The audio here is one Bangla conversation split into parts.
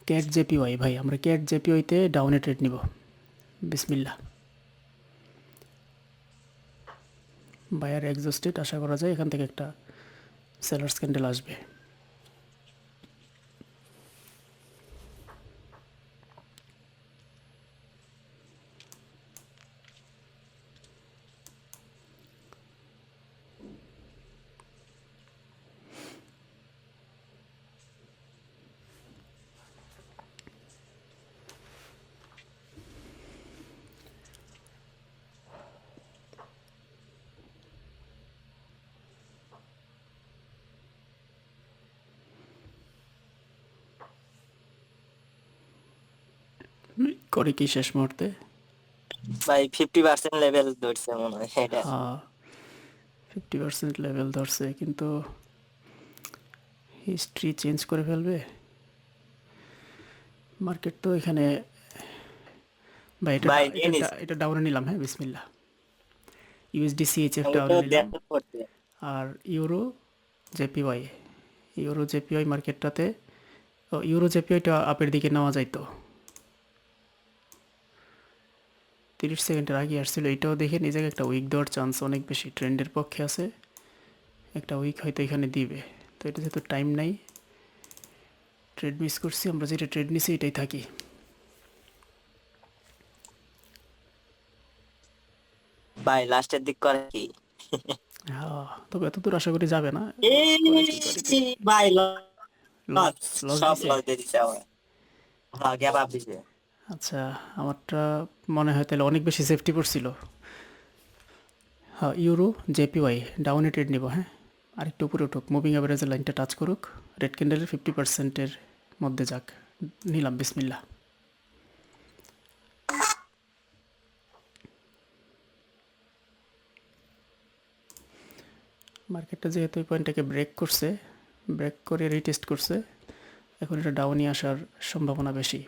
ক্যাট জেপিওয়াই ভাই, আমরা ক্যাট জেপিওয়াইতে ডাউনে ট্রেড নিব। বিসমিল্লাহ। বায়ার এক্সস্টেড, আশা করা যায় এখান থেকে একটা সেলার্স ক্যান্ডেল আসবে। করে কি শেষ মুহূর্তে? ভাই 50% লেভেল ধরছে মনে হয় এটা। হ্যাঁ, 50% লেভেল ধরছে, কিন্তু হিস্ট্রি চেঞ্জ করে ফেলবে মার্কেট তো এখানে। বা এটা ভাই নিয়ে এটা নিস, এটা ডাউনে নিলাম। হ্যাঁ, বিসমিল্লাহ। ইউএসডি সিএইচএফ আমি তো ডাউনে নিলাম। দেখা করতে। আর ইউরো জেপিওয়াই, ইউরো জেপিওয়াই মার্কেটটাতে, ও ইউরো জেপিওয়াইটা আপের দিকে নেওয়া যাইতো, 30 সেকেন্ডের আগে আসছিল। এটাও দেখে নিজেকে একটা উইক দেওয়ার চান্স অনেক বেশি, ট্রেন্ডের পক্ষে আছে। একটা উইক হয়তো এখানে দিবে। তো এটা যেহেতু টাইম নাই, ট্রেড মিস করছি, আমরা যেটা ট্রেড নিছি এটাই থাকি। ভাই লাস্টের দিক করে কি? হ্যাঁ, তবে এত দূর আশা করি যাবে না। করে কি ভাই লস, লস, লস সব দিছে। লস দিয়ে দিছে আমার। হ্যাঁ, গ্যাপ আপ দিছে। আচ্ছা, আমারটা মনে হয় তাহলে অনেক বেশি সেফটি পড়ছিল। হ্যাঁ, ইউরো জেপিওয়াই ডাউনে ট্রেড নিব। হ্যাঁ, আরেকটু উপরে উঠুক, মুভিং অ্যাভারেজের লাইনটা টাচ করুক, রেড ক্যান্ডেলের 50%-এর মধ্যে যাক। নিলাম, বিসমিল্লাহ। মার্কেটটা যেহেতু এই পয়েন্টটাকে ব্রেক করছে, ব্রেক করে রিটেস্ট করছে, এখন এটা ডাউনই আসার সম্ভাবনা বেশি।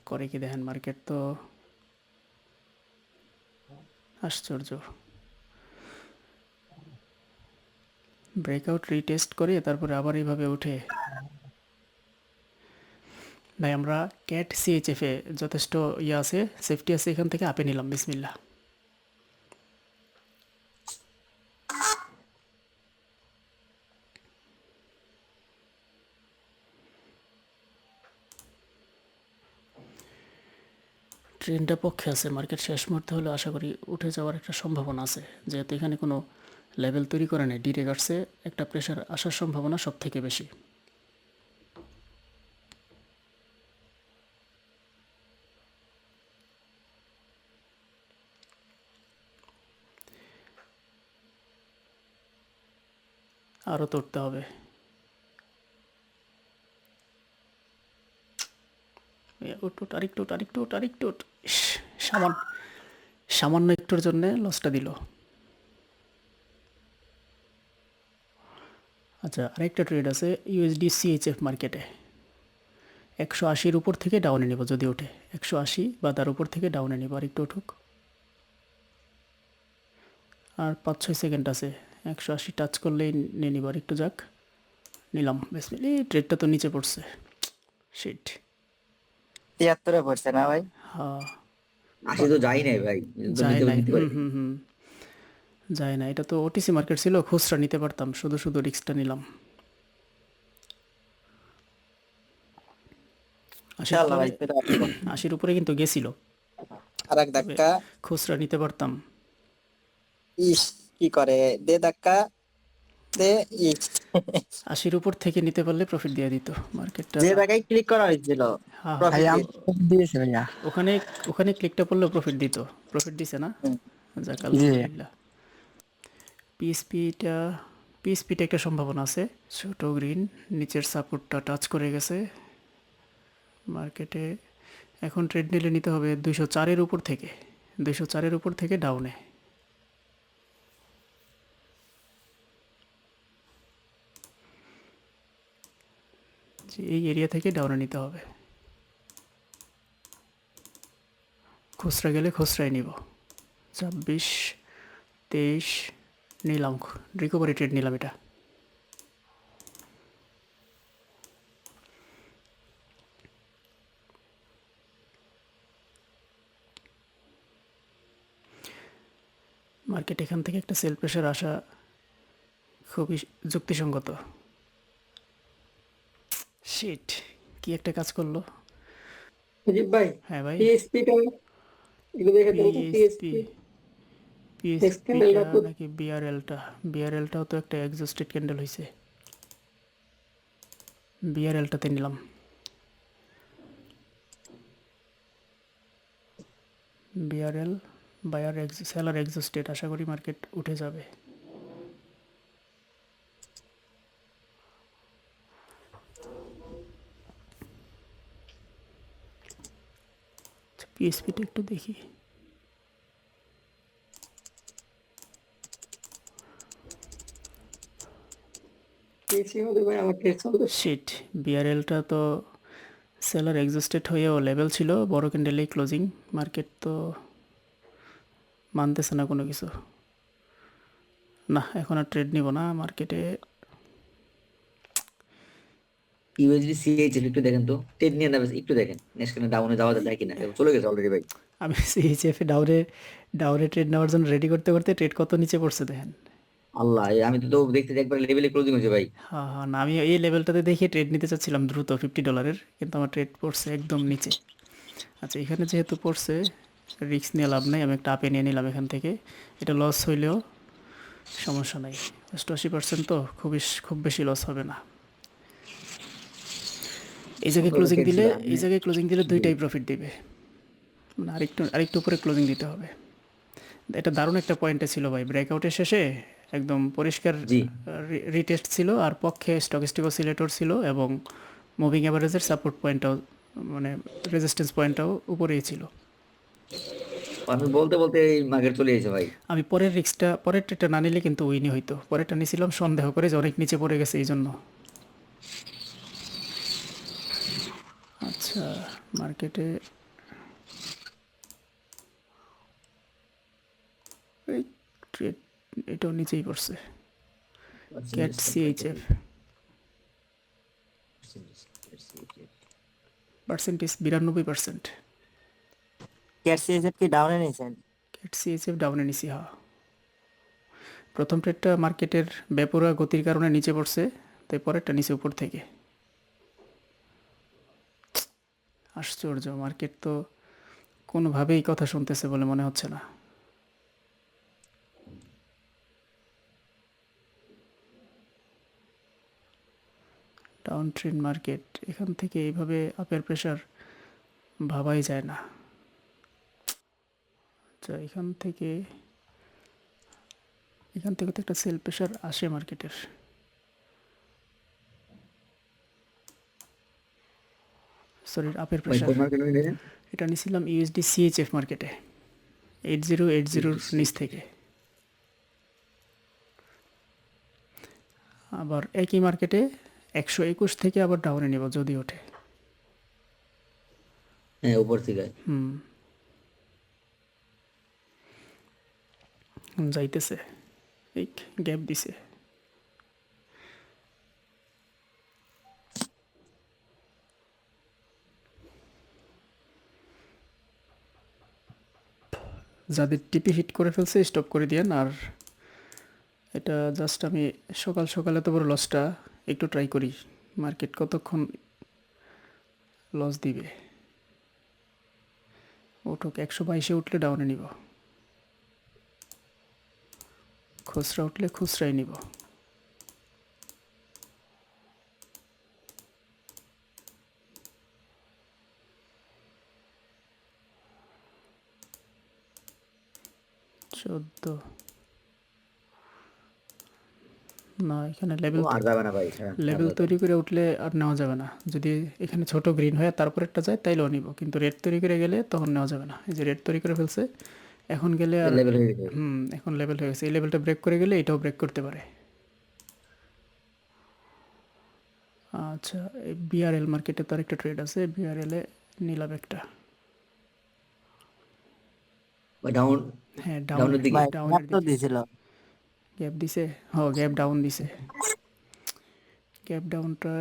করে কি দেখেন, মার্কেট তো আশ্চর্য। ব্রেকআউট রিটেস্ট করে তারপরে আবার এইভাবে উঠে। ভাই আমরা ক্যাট সিএইচএফে যথেষ্ট ইয়ে আছে, সেফটি আছে, এখান থেকে আপে নিলাম, বিসমিল্লাহ। ট্রেনটা পক্ষে আছে, মার্কেট শেষ মুহূর্তে হলে আশা করি উঠে যাওয়ার একটা সম্ভাবনা আছে, যেহেতু এখানে কোনো লেভেল তৈরি করে নেই। ডিরেগার্সে একটা প্রেশার আসার সম্ভাবনা সব থেকে বেশি। আরও তুলতে হবে। উঠ উঠ, আরেকটু উঠ, আরেকটু উঠ, আরেকটু উঠ। ইস, সামান্য সামান্য একটুর জন্যে লসটা দিল। আচ্ছা, আরেকটা ট্রেড আছে ইউএসডি সিএইচএফ মার্কেটে, 180-র উপর থেকে ডাউনে নেব যদি ওঠে। 180 বা তার উপর থেকে ডাউনে নেব, আর একটু উঠুক। আর 5-6 সেকেন্ড আছে, 180 টাচ করলেই নিয়ে নিব, আর একটু যাক। নিলাম, বেসমিল। এই ট্রেডটা তো নিচে পড়ছে, শিট। 73-এ পড়ছে না ভাই? হ্যাঁ, আসে তো যাই নাই ভাই, এটা তো যায় নিতে নাই। নিতে হুম পারি। হুম হুম, যায় না। এটা তো ওটিসি মার্কেট ছিল, খুচরা নিতে পারতাম, শুধু শুধু রিস্কটা নিলাম। আশির ইনশাআল্লাহ উপরে, ভাই ফেরত আসবো। 80-র উপরে কিন্তু গেছিল, আর এক তবে ধাক্কা। খুচরা নিতে পারতাম। ইস, কি করে দে ধাক্কা, দে। ইস, 80-র উপর থেকে নিতে পারলে প্রফিট দিয়ে দিত মার্কেটটা। যে জায়গায় ক্লিক করা হয়েছিল হ্যাঁ হ্যাঁ, প্রফিট ভাই দিয়ে। আমি দিয়েছে ভাইয়া। ওখানে ওখানে ক্লিকটা পড়লেও প্রফিট দিত। প্রফিট দিছে না? হুম। যাক, জি আলহামদুলিল্লাহ। পিএসপিটা, পিএসপিটা একটা সম্ভাবনা আছে। ছোট গ্রিন নিচের সাপোর্টটা টাচ করে গেছে মার্কেটে। এখন ট্রেড নিলে নিতে হবে 204-এর উপর থেকে, 204-এর উপর থেকে ডাউনে। এই এরিয়া থেকে ডাউনে নিতে হবে। খুচরা গেলে খুচরাই নিব। 26, 23, নিলাম, রিকভারি ট্রেড নিলাম এটা। মার্কেট এখান থেকে একটা সেল প্রেশার আসা খুবই যুক্তিসঙ্গত। শিট, কি একটা কাজ করলো। মুজিব ভাই, হ্যাঁ ভাই, পিএসপিটা একটু দেখে দেন তো। পিএসপি, পিএসপি নেক্সট পিএসপিটা ক্যান্ডেলটা তো নাকি বিআরএলটা? বিআরএলটাও তো একটা এক্সস্টেড ক্যান্ডেল হয়েছে। বিআরএলটাতে নিলাম। বিআরএল বায়ার সেলার এক্সস্টেড, আশা করি মার্কেট উঠে যাবে। পিএসপিটা একটু দেখি। পিএসপি মধ্যে ভাই আমার ট্রেড চলতে। শিট, বিআরএলটা তো সেলার এক্সস্টেড হয়েও লেভেল ছিল, বড় ক্যান্ডেলেই ক্লোজিং। মার্কেট তো মানতেছে না কোনো কিছু। না, এখন আর ট্রেড নিব না মার্কেটে। ইউএসডি সিএইচএফ একটু দেখেন তো, ট্রেড নিয়ে নেবে একটু দেখেন নেক্সট কেন ডাউনে যাওয়া যায় কিনা, চলে গেছে অলরেডি ভাই। আমি সিএইচএফে ডাউরে ট্রেড নেওয়ার জন্য রেডি করতে করতে ট্রেড কত নিচে পড়ছে দেখেন। আল্লাহ, আমি তো দেখতে একবার লেভেলে ক্লোজিং হয়েছে ভাই। হ্যাঁ হ্যাঁ, না আমি এই লেভেলটাতে দেখে ট্রেড নিতে চাচ্ছিলাম দ্রুত $50, কিন্তু আমার ট্রেড পড়ছে একদম নিচে। আচ্ছা, এখানে যেহেতু পড়ছে রিস্ক নিয়ে লাভ নাই, আমি একটা আপে নিয়ে নিলাম এখান থেকে। এটা লস হইলেও সমস্যা নাই, 88% তো খুব বেশি লস হবে না। এই জায়গায় ক্লোজিং দিলে দুইটাই প্রফিট দিবে, মানে আরেকটু উপরে ক্লোজিং দিতে হবে। এটা দারুণ একটা পয়েন্টে ছিল ভাই, ব্রেকআউটের শেষে একদম পরিষ্কার জি, রিটেস্ট ছিল, আর পক্ষে স্টকিস্টিক অসিলেটর ছিল, এবং মুভিং অ্যাভারেজের সাপোর্ট পয়েন্টটাও, মানে রেজিস্ট্যান্স পয়েন্টটাও উপরেই ছিল। আমি বলতে বলতে এই মার্কেট চলে গেছে ভাই। আমি পরের ট্রেডটা না নিলে কিন্তু উইনই হইতো। পরেরটা নিয়েছিলাম সন্দেহ করে যে অনেক নিচে পড়ে গেছে এই জন্য। আচ্ছা, মার্কেটে এই ট্রেড এটাও নিচেই পড়ছে। Cat CHF percentage 92%। ক্যাট কি ডাউনে নিয়েছেন? ক্যাট সিএইচএফ ডাউনে নিছি, হ্যাঁ। প্রথম ট্রেডটা মার্কেটের বেপরোয়া গতির কারণে নিচে পড়ছে, তাই পরেরটা নিচে উপর থেকে। আশ্চর্য, মার্কেট তো কোনোভাবেই কথা শুনতেছে বলে মনে হচ্ছে না। ডাউন ট্রেন্ড মার্কেট, এখান থেকে এইভাবে আপের প্রেশার ভাবাই যায় না। আচ্ছা, এখান থেকে তো একটা সেল প্রেশার আসে মার্কেটের। সরি, আপের ভাই প্রেশার। কোন মার্কেট নিলেন? এটা নিয়েছিলাম ইউএসডি সিএইচএফ মার্কেটে 8080-র নিচ থেকে। আবার একই মার্কেটে 121 থেকে আবার ডাউনে নেব যদি ওঠে। হ্যাঁ, উপর থেকে। যাইতেছে, এই গ্যাপ দিছে। যাদের টিপি হিট করে ফেলছে স্টপ করে দিয়েন। আর এটা জাস্ট আমি সকাল সকালে তো বড় লসটা একটু ট্রাই করি, মার্কেট কতক্ষণ লস দিবে। উঠুক, 122-এ উঠলে ডাউনে নিব, খুচরা উঠলে খুচরাই নিব। চোদ্দ না, এখানে ও আর যাবে না ভাই, হ্যাঁ, লেভেল তৈরি করে উঠলে আর নেওয়া যাবে না। যদি এখানে ছোট গ্রিন হয়ে তারপর একটা যায় তাইলেও নিব, কিন্তু রেড তৈরি করে গেলে তখন নেওয়া যাবে না। এই যে রেড তৈরি করে ফেলছে, এখন গেলে আর লেভেল হয়ে গেছে। এখন লেভেল হয়ে গেছে। এই লেভেলটা ব্রেক করে গেলে এটাও ব্রেক করতে পারে। আচ্ছা, এই বিআরএল মার্কেটে তো আরেকটা ট্রেড আছে, বিআরএলে নিলাম একটা। ভাই ডাউন, হ্যাঁ, ডাউনের দিকে। ভাই ডাউনের তো দিকে দিয়েছিল। গ্যাপ দিছে, গ্যাপ ডাউন দিছে। গ্যাপ ডাউনটা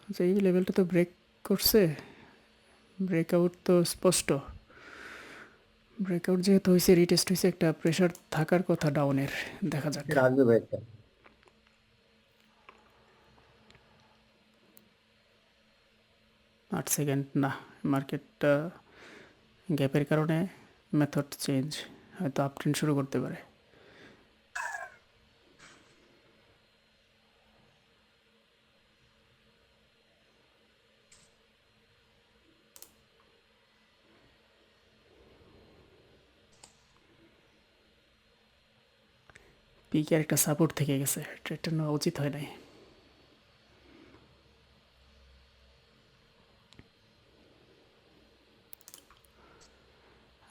আচ্ছা, এই লেভেলটা তো ব্রেক করছে, ব্রেকআউট তো স্পষ্ট। ব্রেকআউট যেহেতু হয়েছে, রিটেস্ট হয়েছে, একটা প্রেশার থাকার কথা ডাউনের, দেখা যাক। আসবে ভাই একটা। 8 সেকেন্ড না, মার্কেটটা গ্যাপের কারণে মেথড চেঞ্জ, হয়তো আপ ট্রেন্ড শুরু করতে পারে। পিকে আর একটা সাপোর্ট থেকে গেছে, ট্রেডটা নেওয়া উচিত হয় নাই।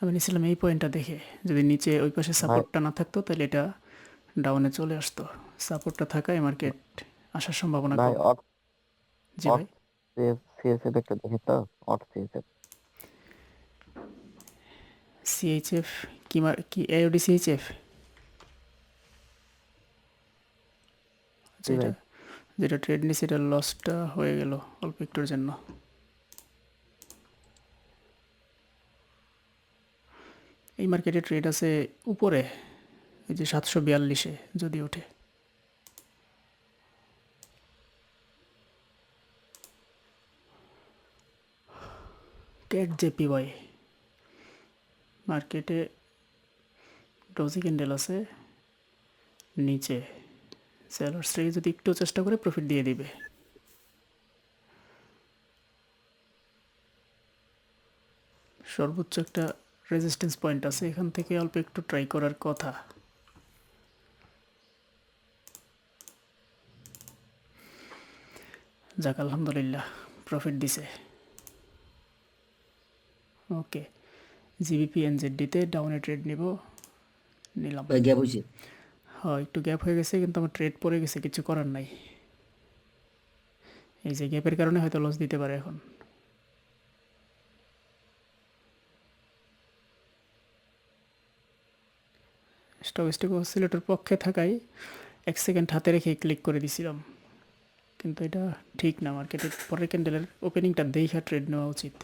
আমি নিয়েছিলাম এই পয়েন্টটা দেখে, যদি নিচে ওই পাশে সাপোর্টটা না থাকতো তাহলে এটা ডাউনে চলে আসতো। সাপোর্টটা থাকায় মার্কেট আসার সম্ভাবনা ভাই কম। অট জি অট ভাই, সিএসএফ একটা দেখি তো, অট সিএসএফ। সিএইচএফ কি এওডি সিএইচএফ? জি যেটা ভাই। যেটা ট্রেড নিয়েছে, এটা লসটা হয়ে গেল অল্প একটুর জন্য। এই মার্কেটে ট্রেড আছে উপরে, এই যে 742-এ যদি ওঠে। ক্যাট জেপিওয়াই মার্কেটে ডোজি ক্যান্ডেল আছে নিচে, সেলার্স থেকে যদি একটু চেষ্টা করে প্রফিট দিয়ে দিবে। সর্বোচ্চ একটা রেজিস্ট্যান্স পয়েন্ট আছে, এখান থেকে অল্প একটু ট্রাই করার কথা। যাক আলহামদুলিল্লাহ, প্রফিট দিছে। ওকে, জিবিপি এনজেডডিতে ডাউনে ট্রেড নিলাম। ভাই গ্যাপ হয়েছে। একটু গ্যাপ হয়ে গেছে, কিন্তু আমার ট্রেড পড়ে গেছে, কিছু করার নাই। এই যে গ্যাপের কারণে হয়তো লস দিতে পারে এখন। স্টক অসিলেটর পক্ষে থাকায় 1 সেকেন্ড হাতে রেখে ক্লিক করে দিছিলাম, কিন্তু এটা ঠিক না। মার্কেটের পরের ক্যান্ডেলের ওপেনিংটা দেখে ট্রেড নেওয়া উচিত।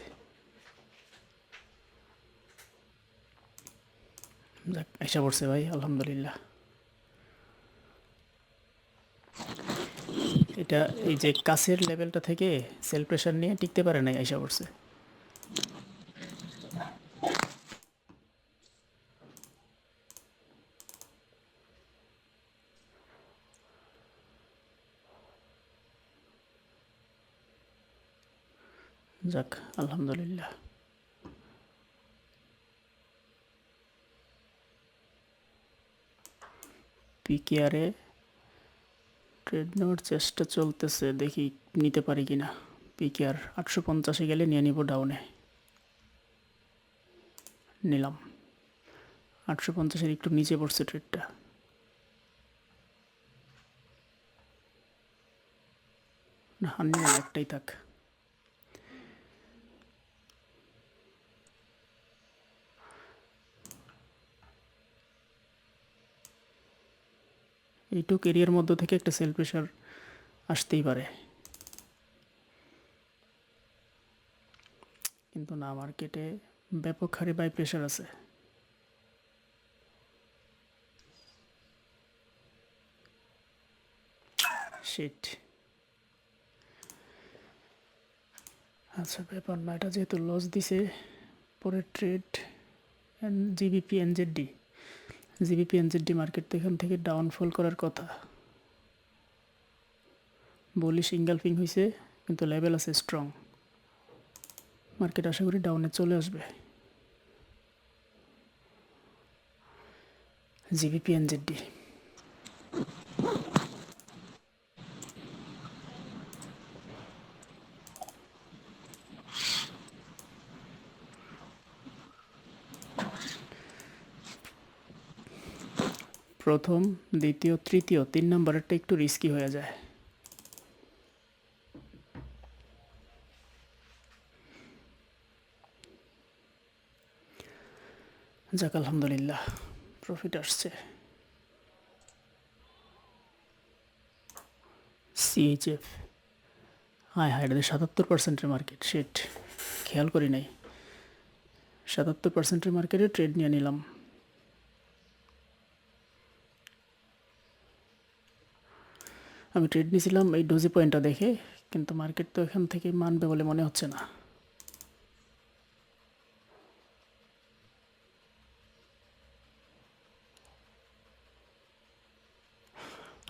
যাক, আশা পড়ছে ভাই, আলহামদুলিল্লাহ। এটা এই যে কাছের লেভেলটা থেকে সেল প্রেশার নিয়ে টিকতে পারে নাই, আশা পড়ছে। যাক আলহামদুলিল্লাহ। পিকেআরে ট্রেড নেওয়ার চেষ্টা চলতেছে, দেখি নিতে পারি কিনা। পিকেআর 850-এ গেলে নিয়ে নিব ডাউনে। নিলাম। 850-এর একটু নিচে পড়ছে ট্রেডটা। না, আর নিব না, একটাই থাক। এইটুক এরিয়ার মধ্য থেকে একটা সেল প্রেশার আসতেই পারে, কিন্তু না, মার্কেটে ব্যাপক হারে বাই প্রেশার আছে। শিট। আচ্ছা, ব্যাপার না, এটা যেহেতু লস দিছে, পরের ট্রেড জিবিপি এনজেডডি মার্কেট তো এখান থেকে ডাউনফল করার কথা। বুলিশ ইঙ্গালফিং হয়েছে, কিন্তু লেভেল আছে স্ট্রং। মার্কেট আশা করি ডাউনে চলে আসবে। জিবিপি এনজেডডি প্রথম, দ্বিতীয়, তৃতীয়, 3 নম্বরেরটা একটু রিস্কি হয়ে যায়। যাক আলহামদুলিল্লাহ, প্রফিট আসছে। সিএইচএফ, হায় হায়, এটা 77%-এর মার্কেট, শিট, খেয়াল করি নাই। 77%-এর মার্কেটে ট্রেড নিয়ে নিলাম। আমি ট্রেড নিয়েছিলাম এই ডোজি পয়েন্টটা দেখে, কিন্তু মার্কেট তো এখান থেকে মানবে বলে মনে হচ্ছে না।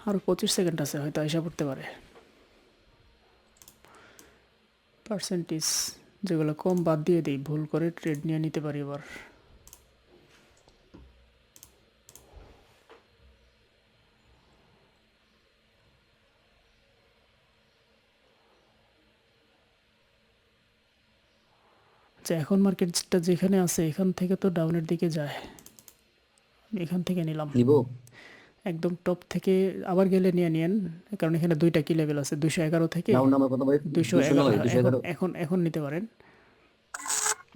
আরও 25 সেকেন্ড আছে, হয়তো আইসা পড়তে পারে। পার্সেন্টেজ যেগুলো কম বাদ দিয়ে দিই, ভুল করে ট্রেড নিয়ে নিতে পারি এবার। আচ্ছা, এখন মার্কেটটা যেখানে আছে এখান থেকে তো ডাউনের দিকে যায়, আমি এখান থেকে নিলাম। নিব একদম টপ থেকে আবার গেলে নিয়ে নিয়েন, কারণ এখানে দুইটা কি লেভেল আছে, 211 থেকে ডাউন নাম্বার কত ভাই? 211। 211 এখন এখন নিতে পারেন।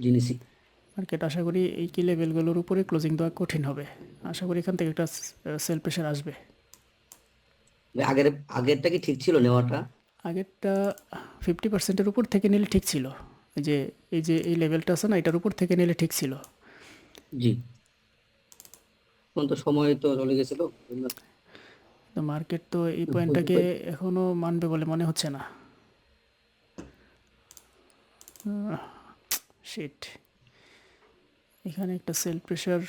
জিনিসি। মার্কেট আশা করি এই কি লেভেলগুলোর উপরে ক্লোজিং দেওয়া কঠিন হবে। আশা করি এখান থেকে একটা সেল প্রেশার আসবে। আগের আগেরটা কি ঠিক ছিল নেওয়াটা? আগেরটা 50%-এর উপর থেকে নিলে ঠিক ছিল। এই যে এই লেভেলটা আছে না, এটার উপর থেকে নিলে ঠিক ছিল। জি, এখন তো সময় তো চলে গেছিল। তো মার্কেট তো এই পয়েন্টটাকে এখনো মানবে বলে মনে হচ্ছে না। শিট, এখানে একটা সেল প্রেশার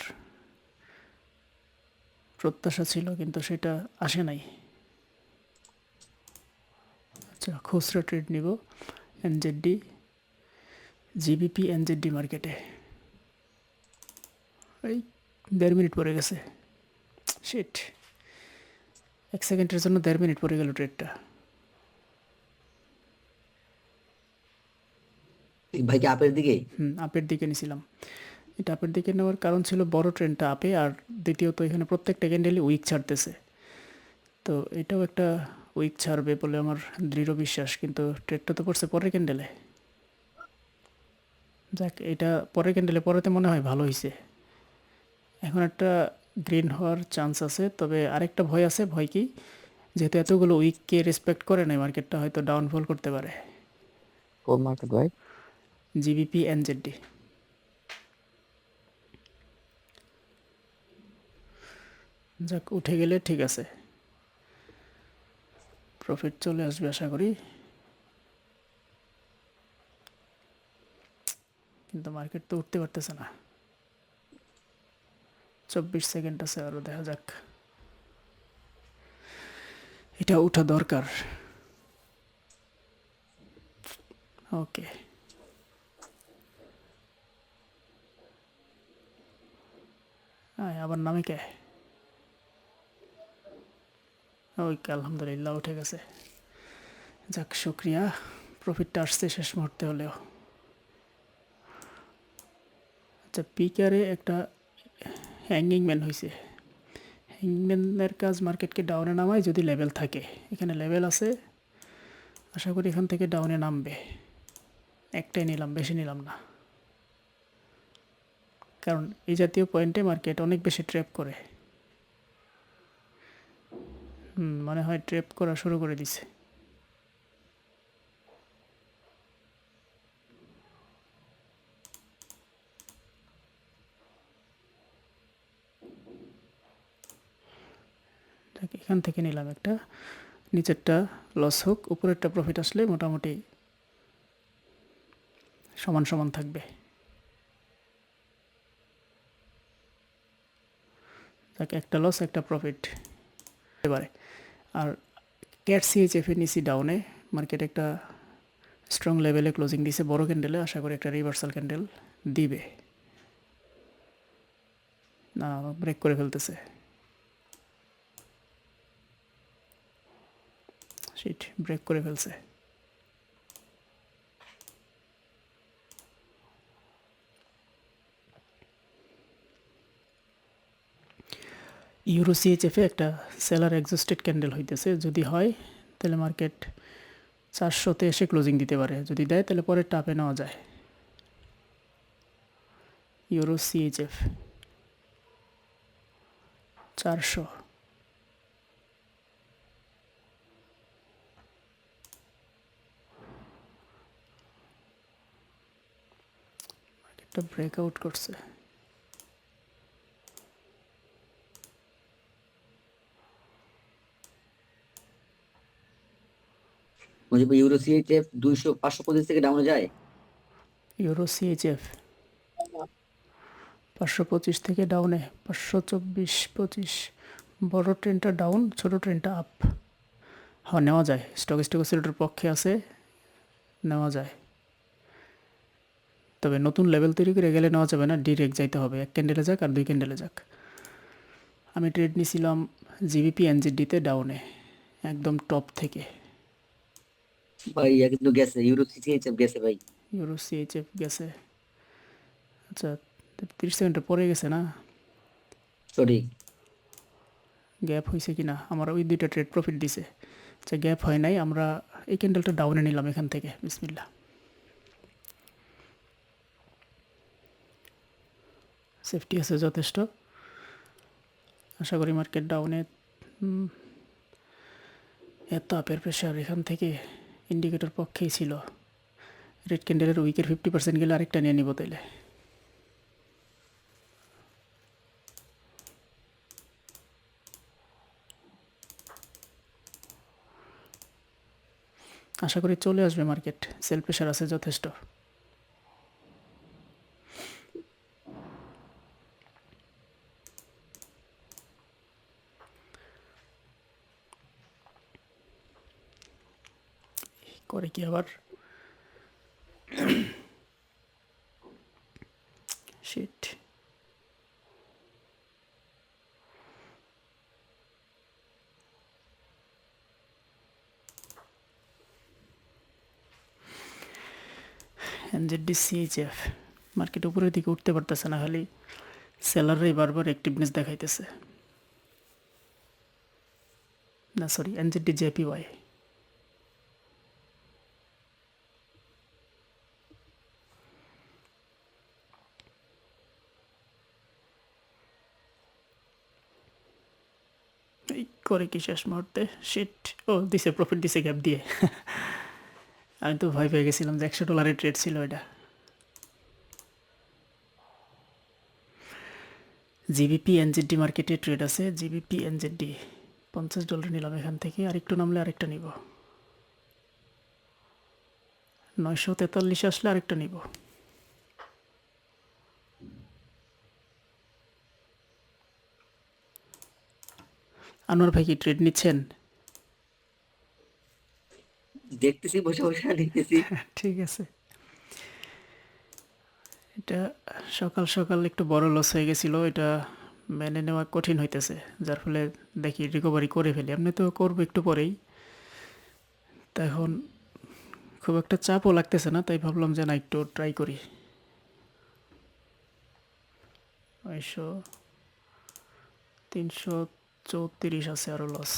প্রত্যাশা ছিল, কিন্তু সেটা আসে নাই। আচ্ছা, খুচরা ট্রেড নিব এনজেডডি, জিবিপি এনজেডডি মার্কেটে। এই 1.5 মিনিট পরে গেছে, শিট, 1 সেকেন্ডের জন্য 1.5 মিনিট পরে গেল ট্রেডটা। ভাই কি আপের দিকে? আপের দিকে নিছিলাম। এটা আপের দিকে নেওয়ার কারণ ছিল বড় ট্রেন্ডটা আপে, আর দ্বিতীয়ত এখানে প্রত্যেকটা ক্যান্ডেলই উইক ছাড়তেছে, তো এটাও একটা উইক ছাড়বে বলে আমার দৃঢ় বিশ্বাস। কিন্তু ট্রেডটা তো পড়ছে পরের ক্যান্ডেলে। যাক, এটা পরের ক্যান্ডেলে পরেতে মনে হয় ভালো হয়েছে। এখন একটা গ্রিন হওয়ার চান্স আছে, তবে আরেকটা ভয় আছে। ভয় কি, যেহেতু এতগুলো উইককে রেসপেক্ট করে নাই, মার্কেটটা হয়তো ডাউনফল করতে পারে। কোন মার্কেট ভাই? জিবিপি এনজেডডি। যাক, উঠে গেলে ঠিক আছে, প্রফিট চলে আসবে আশা করি। কিন্তু মার্কেট তো উঠতে পারতেছে না। 24 সেকেন্ড আছে আরও, দেখা যাক। এটা উঠা দরকার। ওকে, আবার নামে কে? ওই, আলহামদুলিল্লাহ উঠে গেছে। যাক, শুক্রিয়া, প্রফিটটা আসছে শেষ মুহূর্তে হলেও। আচ্ছা, পিকারে একটা হ্যাঙ্গিং ম্যান হয়েছে। হ্যাঙ্গিংম্যানের কাজ মার্কেটকে ডাউনে নামায় যদি লেভেল থাকে। এখানে লেভেল আছে, আশা করি এখান থেকে ডাউনে নামবে। একটাই নিলাম, বেশি নিলাম না, কারণ এই জাতীয় পয়েন্টে মার্কেট অনেক বেশি ট্র্যাপ করে। মনে হয় ট্র্যাপ করা শুরু করে দিছে। এখান থেকে নিলাম একটা, নিচেরটা লস হোক, উপরেরটা প্রফিট আসলে মোটামুটি সমান সমান থাকবে। তাকে একটা লস একটা প্রফিট এবারে। আর ক্যাট সিএইচএফ এর নিচি ডাউনে, মার্কেট একটা স্ট্রং লেভেলে ক্লোজিং দিছে বড় ক্যান্ডেলে, আশা করি একটা রিভার্সাল ক্যান্ডেল দিবে। না, ব্রেক করে ফেলতেছে, শিট, ব্রেক করে ফেলছে। ইউরো সিএইচএফে একটা সেলার এক্সস্টেড ক্যান্ডেল হইতেছে, যদি হয় তাহলে মার্কেট 400-তে এসে ক্লোজিং দিতে পারে। যদি দেয় তাহলে পরে টাপে নেওয়া যায়। Euro CHF 400। মার্কেটটা ব্রেকআউট করছে। মুজিব ইউরো সিএইচএফ 525 থেকে ডাউনে যায়। ইউরো সিএইচএফ 525 থেকে ডাউনে 524-25। বড় ট্রেনটা ডাউন, ছোট ট্রেনটা আপ। হ্যাঁ, নেওয়া যায়। স্টক সিলেক্টের পক্ষে আছে, নেওয়া যায়। তবে নতুন লেভেল তৈরি করে গেলে নেওয়া যাবে না, ডিরেক্ট যাইতে হবে। 1 ক্যান্ডেলে যাক আর 2 ক্যান্ডেলে যাক। আমি ট্রেড নিয়েছিলাম জিবিপি এনজেডিতে ডাউনে, একদম টপ থেকে। ভাই কিন্তু গেছে, ইউরো সিএইচএফ গেছে ভাই। ইউরো সিএইচএফ গেছে। আচ্ছা, 30 সেকেন্ডের পরে গেছে না? সঠিক। গ্যাপ হয়েছে কি না? আমার ওই 2টা ট্রেড প্রফিট দিছে। আচ্ছা, গ্যাপ হয় নাই। আমরা এই ক্যান্ডেলটা ডাউনে নিলাম এখান থেকে। বিসমিল্লাহ। সেফটি আছে যথেষ্ট। আশা করি মার্কেট ডাউনে। এত আপের প্রেশার, এখান থেকে ইন্ডিকেটর পক্ষেই ছিল। রেড ক্যান্ডেলের উইকের 50% গেলে আরেকটা নিয়ে নিব তাইলে। আশা করি চলে আসবে মার্কেট, সেল প্রেশার আছে যথেষ্ট। করে কি আবার? শিট। এনজেডি সিএইচএফ মার্কেট উপরের দিকে উঠতে পারতেছে না, খালি সেলাররাই বারবার অ্যাক্টিভনেস দেখাইতেছে। না সরি, এনজেডি জেপিওয়াই। এই করে কি শেষ মুহূর্তে? শিট। ও দিছে, প্রফিট দিছে গ্যাপ দিয়ে। আমি তো ভয় পেয়ে গেছিলাম যে $100 ট্রেড ছিল এটা। জিবিপি এনজেডি মার্কেটে ট্রেড আছে। জিবিপি এনজেডি $50 নিলাম এখান থেকে, আর একটু নামলে আরেকটা নিব। 943 আসলে আরেকটা নিব। আনোয়ার ভাই কি ট্রেড নিচ্ছেন? দেখতেছি, বসে বসে দেখতেছি। ঠিক আছে। এটা সকাল সকাল একটু বড় লস হয়ে গেছিল, এটা মেনে নেওয়া কঠিন হইতেছে, যার ফলে দেখি রিকভারি করে ফেলি। এমনি তো করবো একটু পরেই। তা এখন খুব একটা চাপও লাগতেছে না, তাই ভাবলাম যে না, একটু ট্রাই করি। 334 আছে আরও লস।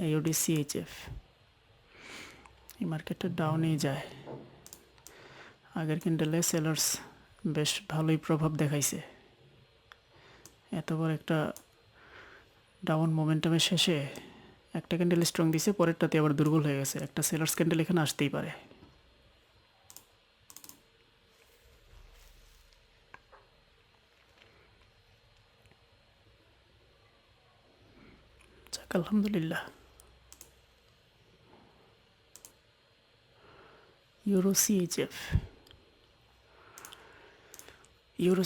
AOD CHF এই মার্কেটটা ডাউনেই যায়। আগের ক্যান্ডেলে সেলার্স বেশ ভালোই প্রভাব দেখাইছে। এত বড় একটা ডাউন মোমেন্টামের শেষে একটা ক্যান্ডেল স্ট্রং দিছে, পরেরটাতে আবার দুর্বল হয়ে গেছে। একটা সেলার্স ক্যান্ডেল এখানে আসতেই পারে। যাক, আলহামদুলিল্লাহ। ইউরো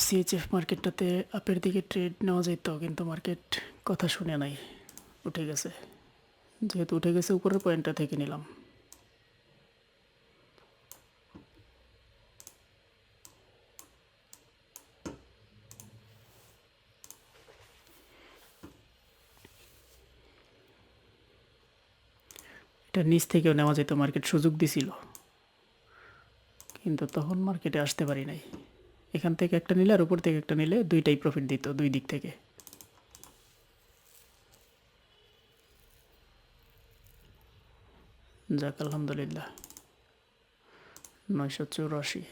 সিএইচএফ মার্কেটটাতে আপের দিকে ট্রেড নেওয়া যেত, কিন্তু মার্কেট কথা শুনে নাই, উঠে গেছে। যেহেতু উঠে গেছে, উপরের পয়েন্টটা থেকে নিলাম। এটা নিচ থেকেও নেওয়া যেত, মার্কেট সুযোগ দিছিল, কিন্তু তখন মার্কেটে আসতে পারি নাই। এখান থেকে একটা নিলে আর উপর থেকে একটা নিলে দুইটাই প্রফিট দিত, দুই দিক থেকে। যাক আলহামদুলিল্লাহ 984।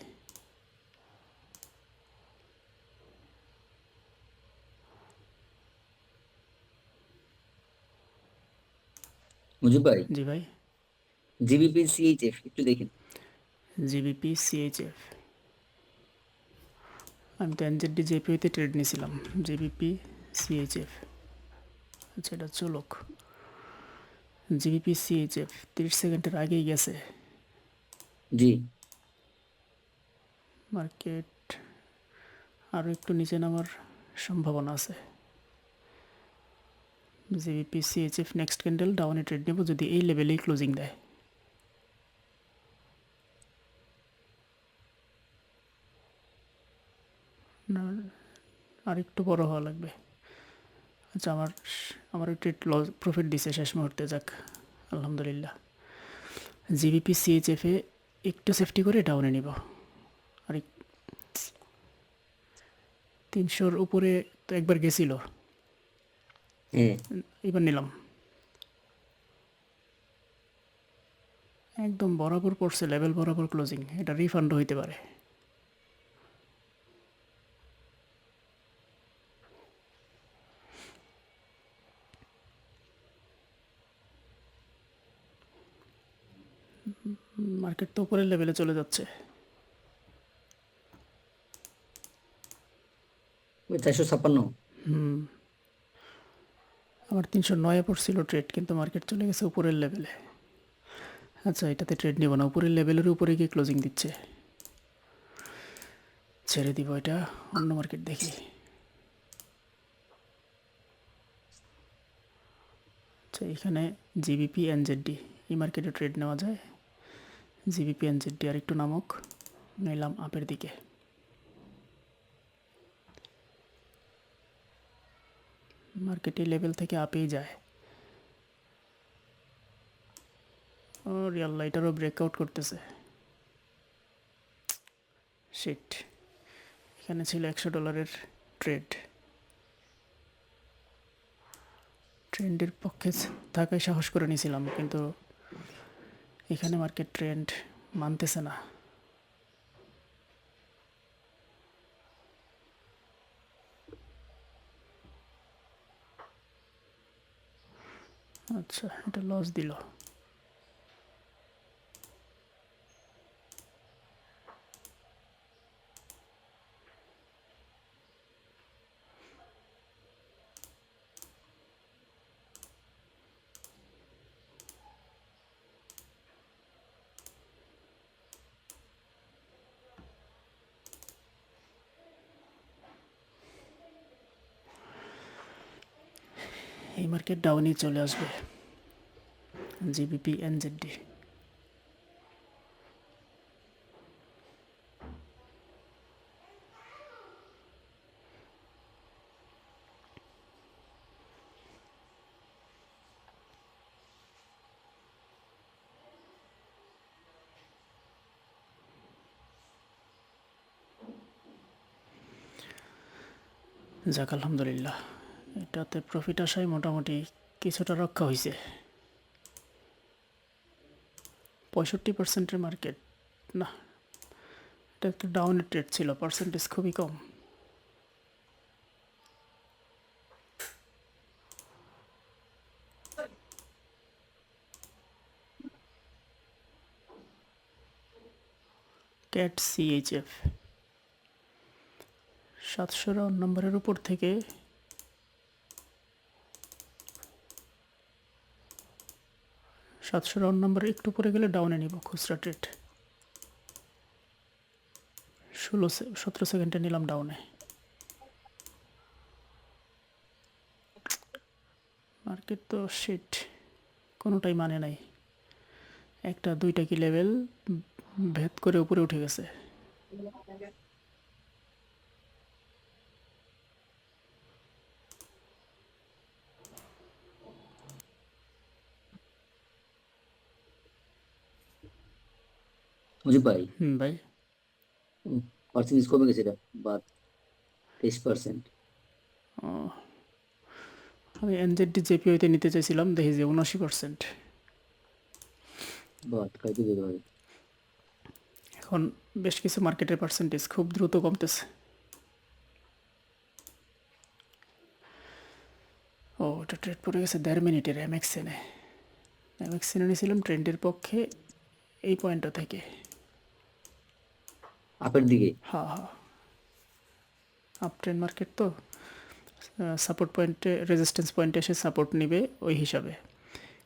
মুজিব ভাই, জি ভাই। জিবিপি সিএইচএফ একটু দেখেন। জিবিপি সিএইচএফ, আমি তো এনজেডডি জেপিওতে ট্রেড নিয়েছিলাম। জিবিপি সিএইচএফ, আচ্ছা এটা চলুক। জিবিপি সিএইচএফ 30 সেকেন্ডের আগেই গেছে। জি, মার্কেট আরও একটু নিচে নামার সম্ভাবনা আছে। জিবিপি সিএইচএফ নেক্সট ক্যান্ডেল ডাউনে ট্রেড নেব যদি এই লেভেলেই ক্লোজিং দেয়। না, আর একটু বড় হওয়া লাগবে। আচ্ছা আমার ট্রেড লস প্রফিট দিছে শেষ মুহূর্তে, যাক আলহামদুলিল্লাহ। জিবিপি সিএইচএফে একটু সেফটি করে ডাউনে নিব। আর 300-র উপরে তো একবার গেছিল, হ্যাঁ এবার নিলাম। একদম বরাবর পড়ছে, লেভেল বরাবর ক্লোজিং, এটা রিফান্ডও হইতে পারে। মার্কেট তো উপরের লেভেলে চলে যাচ্ছে। 456। আমার 309-এ পড়ছিল ট্রেড, কিন্তু মার্কেট চলে গেছে উপরের লেভেলে। আচ্ছা এটাতে ট্রেড নিব না, উপরের লেভেলের উপরে গিয়ে ক্লোজিং দিচ্ছে, ছেড়ে দিব এটা, অন্য মার্কেট দেখি। আচ্ছা এখানে জিবিপি এনজেডডি এই মার্কেটে ট্রেড নেওয়া যায়। জিবিপি এনজেডডি আর একটু নামক, নিলাম আপের দিকে। মার্কেট এই লেভেল থেকে আপেই যায়। ও রিয়াল লাইটারও ব্রেকআউট করতেছে। শিট, এখানে ছিল $100 ট্রেড। ট্রেন্ডের পক্ষে থাকায় সাহস করে নিয়েছিলাম, কিন্তু এখানে মার্কেট ট্রেন্ড মানতেছে না। আচ্ছা এটা লস দিল। এই মার্কেট ডাউনই চলে আসবে। জিবিপি এনজেডডি, যাক আলহামদুলিল্লাহ, এটাতে প্রফিট আসায় মোটামুটি কিছুটা রক্ষা হয়েছে। 65%-এর মার্কেট, না এটা একটা ডাউনের ট্রেড ছিল, পার্সেন্টেজ খুবই কম। ক্যাট সিএইচএফ 700 নম্বরের উপর থেকে 700 নম্বর একটু পরে গেলে ডাউনে নিব খুচরা ট্রেড। 17 সেকেন্ডে নিলাম ডাউনে। মার্কেট তো শিট, কোনোটাই মানে নাই। একটা দুইটা কি লেভেল ভেদ করে উপরে উঠে গেছে। মুজিব ভাই, ভাই পার্সেন্টেজ কমে গেছে এটা, বাদ 23%। আমি এনজেডডি জেপিওতে নিতে চাইছিলাম, দেখি যে 79%। বাট কাইতে দিতে পারে। এখন বেশ কিছু মার্কেটের পার্সেন্টেজ খুব দ্রুত কমতেছে। ও এটা ট্রেড পড়ে গেছে 1.5 মিনিটের এমএক্সএনে। এমএক্সএনে নিয়েছিলাম ট্রেন্ডের পক্ষে এই পয়েন্টটা থেকে। আপের দিকে। হ্যাঁ হ্যাঁ, আপ ট্রেন্ড মার্কেট তো, সাপোর্ট পয়েন্টে রেজিস্ট্যান্স পয়েন্টে এসে সাপোর্ট নিবে ওই হিসাবে,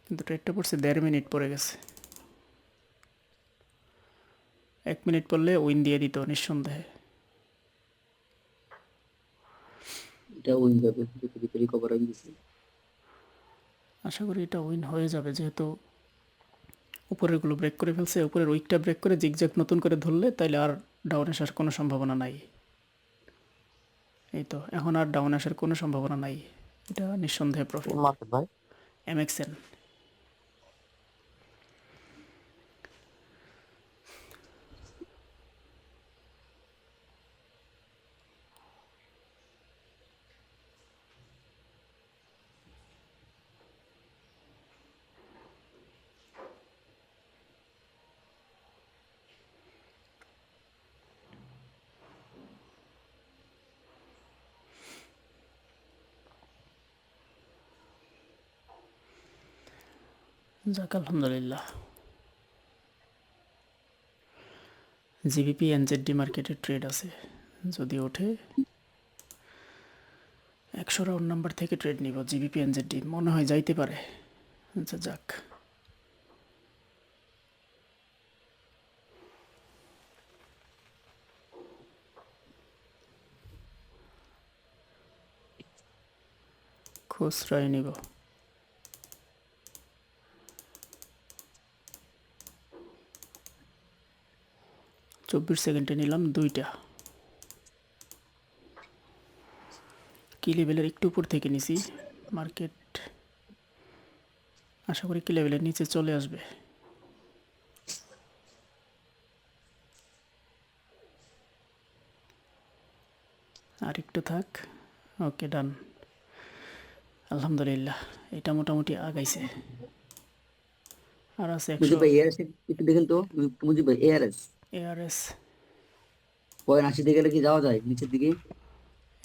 কিন্তু ট্রেডটা পড়ছে 1.5 মিনিট পড়ে গেছে। 1 মিনিট পড়লে উইন দিয়ে দিত নিঃসন্দেহে। এটা উইন যাবে, যদি রিকভার হয়ে গেছে। আশা করি এটা উইন হয়ে যাবে, যেহেতু উপরেরগুলো ব্রেক করে ফেলছে। উপরের উইকটা ব্রেক করে জিগজ্যাগ নতুন করে ধরলে তাইলে আর ডাউন আসার কোনো সম্ভাবনা নাই। এই তো এখন আর ডাউন আসার কোনো সম্ভাবনা নাই, এটা নিঃসন্দেহে প্রফিট। কোন মার্কেট ভাই? এমএক্সএন। যাক আলহামদুলিল্লাহ। জিবিপি এনজেডডি মার্কেটে ট্রেড আছে, যদি ওঠে 100 রাউন্ড নাম্বার থেকে ট্রেড নিব। জিবিপি এনজেডডি মনে হয় যাইতে পারে। আচ্ছা যাক, খুচরাই নিব। চব্বিশ সেকেন্ডে নিলাম দুইটা। কি লেভেলের একটু উপর থেকে নিছি মার্কেট, আশা করি কি লেভেলের নিচে চলে আসবে। আর একটু থাক। ওকে ডান, আলহামদুলিল্লাহ এটা মোটামুটি আগাইছে। আর আছে মুজিব 100। ভাই এআরএস একটু দেখেন তো। মুজিব ভাই এআরএস এআরএস পয়েন্ট 80 থেকে গেলে কি যাওয়া যায় নিচের দিকে?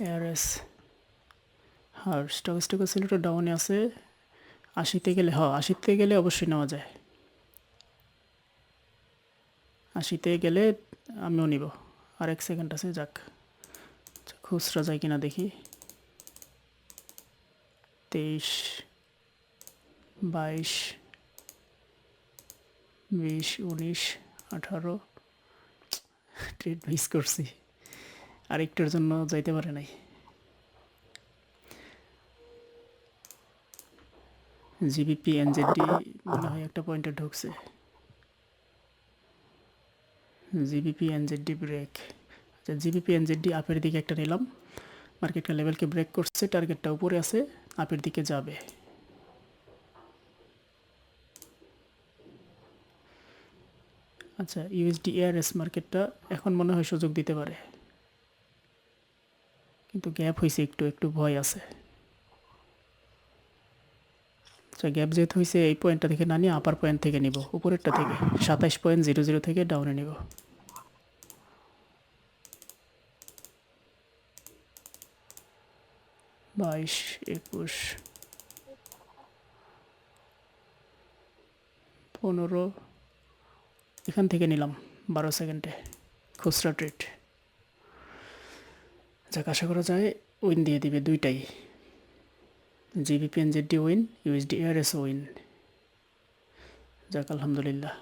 এআরএস আর স্টক সিলেক্টর ডাউনে আছে। 80তে গেলে, হ্যাঁ 80তে গেলে অবশ্যই নেওয়া যায়। 80তে গেলে আমিও নিব। আর 1 সেকেন্ড আছে, যাক খুচরা যায় কিনা দেখি। 23, 22, 20, 19, 18 ট্রেড মিস করছি। আর একটার জন্য যাইতে পারে নাই। জিবিপি এনজেডডি মনে হয় একটা পয়েন্টে ঢুকছে। GBP NZD break. আচ্ছা জিবিপি এনজেডডি আপের দিকে একটা নিলাম, মার্কেটটা লেভেলকে ব্রেক করছে, টার্গেটটা উপরে আছে, আপের দিকে যাবে। আচ্ছা ইউএসডি এআরএস মার্কেটটা এখন মনে হয় সুযোগ দিতে পারে, কিন্তু গ্যাপ হয়েছে, একটু একটু ভয় আছে। আচ্ছা গ্যাপ যেহেতু হয়েছে, এই পয়েন্টটা থেকে না নিয়ে আপার পয়েন্ট থেকে নিব, উপরেরটা থেকে 27.00 থেকে ডাউনে নিব। বাইশ, 21, 15 এখান থেকে নিলাম 12 সেকেন্ডে খুচরা ট্রেড। যাক আশা করা যায় উইন দিয়ে দিবে দুইটাই, GBP এনজেডডি win, USD ARS win. যাক আলহামদুলিল্লাহ,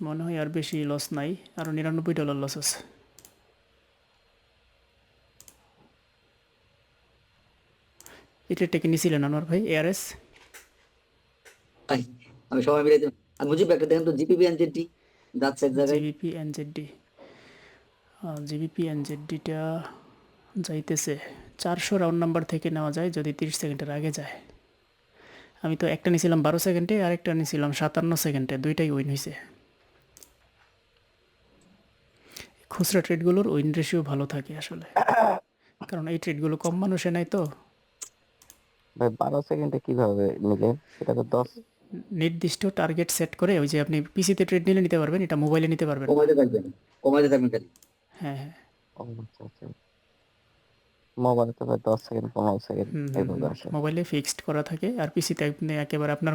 মনে হয় আর বেশি লস নাই, আরও $99 লস আছে। এটা টেকে নিয়েছিলেন আনোয়ার ভাই এআরএস? ভাই আমি সময় মিলাই দেব। আর মুজিব ভাই একটা দেখেন তো জিপিবি এনজেডি যাচ্ছে এক জায়গায়। জিবিপি এনজেডডি, জিবিপি এনজেডডিটা যাইতেছে 400 রাউন্ড নাম্বার থেকে নেওয়া যায় যদি 30 সেকেন্ডের আগে যায়। আমি তো একটা নিয়েছিলাম 12 সেকেন্ডে, আর একটা নিয়েছিলাম 57 সেকেন্ডে, দুইটাই উইন হয়েছে। খুচরা ট্রেডগুলোর উইন রেশিও ভালো থাকে আসলে, কারণ এই ট্রেডগুলো কম মানুষে নেয় তো। ভাই 12 সেকেন্ডে কিভাবে নিলেন? এটা তো 10 নির্দিষ্ট টার্গেট সেট করে ওই যে আপনি পিসিতে ট্রেড নিলে নিতে পারবেন, এটা মোবাইলে নিতে পারবেন না। কমাইতে থাকবেন, কমাইতে থাকবেন খালি। হ্যাঁ হ্যাঁ। ও আচ্ছা আচ্ছা। মোবাইলে তো ভাই 10 সেকেন্ড 15 সেকেন্ড এইভাবে আসে। মোবাইলে ফিক্সড করা থাকে, আর পিসিতে আপনি একেবারে আপনার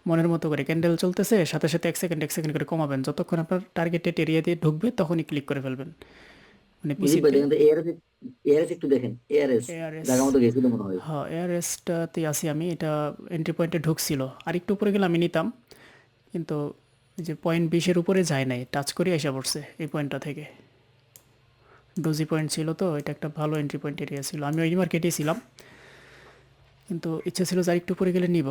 মনের মতো করে ক্যান্ডেল চলতেছে সাথে সাথে 1 সেকেন্ড করে কমাবেন, যতক্ষণ আপনার টার্গেটেড এরিয়া দিয়ে ঢুকবে তখনই ক্লিক করে ফেলবেন। মানে মুজিব ভাই পিসিতে দেখেন তো এআরএস, এআরএস একটু দেখেন, এআরএস এআরএস, জায়গা মতো গেছিল মনে হয়। হ্যাঁ এআরএসটাতে আছি আমি, এটা এন্ট্রি পয়েন্টে ঢুকছিল, আর একটু উপরে গেলে আমি নিতাম, কিন্তু ওই যে পয়েন্ট 20-এর উপরে যায় নাই, টাচ করে এসে পড়ছে এই পয়েন্টটা থেকে। ডোজি পয়েন্ট ছিল তো, এটা একটা ভালো এন্ট্রি পয়েন্ট এরিয়া ছিল, আমি ওই মার্কেটেই ছিলাম, কিন্তু ইচ্ছা ছিল যে আর একটু উপরে গেলে নিব।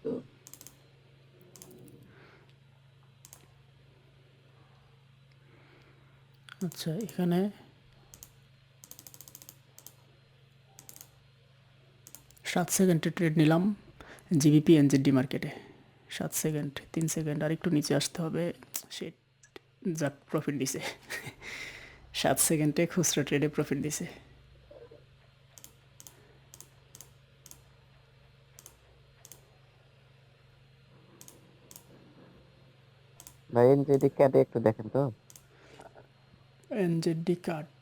তো আচ্ছা এখানে 7 সেকেন্ডে ট্রেড নিলাম জিবিপি এনজেডি মার্কেটে। 7 সেকেন্ড, 3 সেকেন্ড, আর একটু নিচে আসতে হবে, সে যাক প্রফিট দিছে। 7 সেকেন্ডে খুচরা ট্রেডে প্রফিট দিছে। ভাই এনজেডি ক্যাটে একটু দেখেন তো। এনজেডি কার্ড,